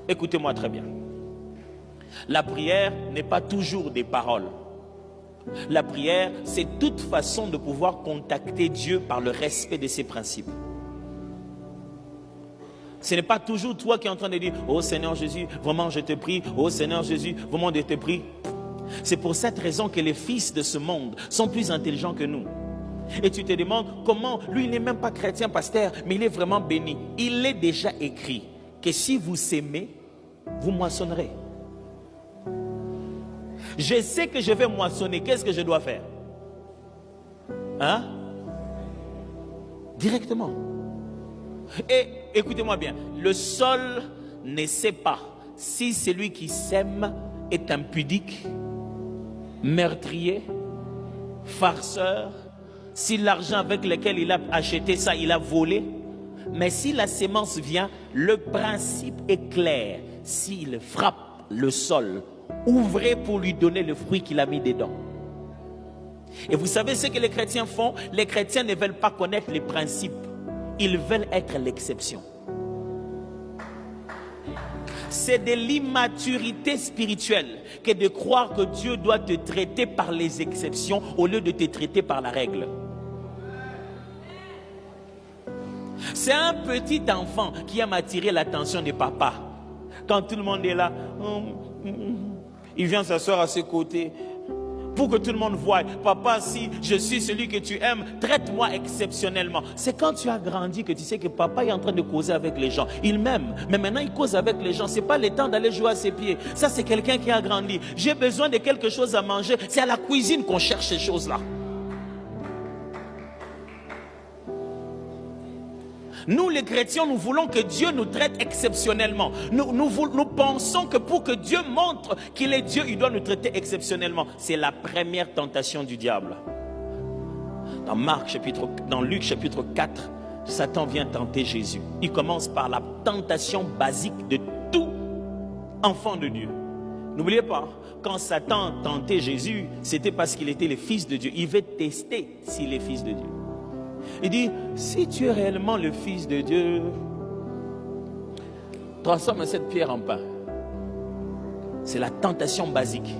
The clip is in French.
Écoutez-moi très bien. La prière n'est pas toujours des paroles. La prière, c'est toute façon de pouvoir contacter Dieu par le respect de ses principes. Ce n'est pas toujours toi qui es en train de dire « Oh Seigneur Jésus, vraiment je te prie. Oh Seigneur Jésus, vraiment je te prie. » C'est pour cette raison que les fils de ce monde sont plus intelligents que nous. Et tu te demandes comment, lui il n'est même pas chrétien, pasteur, mais il est vraiment béni. Il est déjà écrit que si vous s'aimez, vous moissonnerez. Je sais que je vais moissonner, qu'est-ce que je dois faire? Hein? Directement. Et écoutez-moi bien, le sol ne sait pas si celui qui sème est impudique, meurtrier, farceur, si l'argent avec lequel il a acheté ça, il a volé. Mais si la sémence vient, le principe est clair. S'il frappe le sol, ouvrez pour lui donner le fruit qu'il a mis dedans. Et vous savez ce que les chrétiens font? Les chrétiens ne veulent pas connaître les principes. Ils veulent être l'exception. C'est de l'immaturité spirituelle que de croire que Dieu doit te traiter par les exceptions au lieu de te traiter par la règle. C'est un petit enfant qui aime attirer l'attention de papa. Quand tout le monde est là, il vient s'asseoir à ses côtés pour que tout le monde voie. Papa, si je suis celui que tu aimes, traite-moi exceptionnellement. C'est quand tu as grandi que tu sais que papa est en train de causer avec les gens. Il m'aime, mais maintenant il cause avec les gens. Ce n'est pas le temps d'aller jouer à ses pieds. Ça, c'est quelqu'un qui a grandi. J'ai besoin de quelque chose à manger. C'est à la cuisine qu'on cherche ces choses-là. Nous, les chrétiens, nous voulons que Dieu nous traite exceptionnellement. Nous pensons que pour que Dieu montre qu'il est Dieu, il doit nous traiter exceptionnellement. C'est la première tentation du diable. Dans Luc chapitre 4, Satan vient tenter Jésus. Il commence par la tentation basique de tout enfant de Dieu. N'oubliez pas, quand Satan tentait Jésus, c'était parce qu'il était le fils de Dieu. Il veut tester s'il est fils de Dieu. Il dit, si tu es réellement le fils de Dieu, transforme cette pierre en pain. C'est la tentation basique.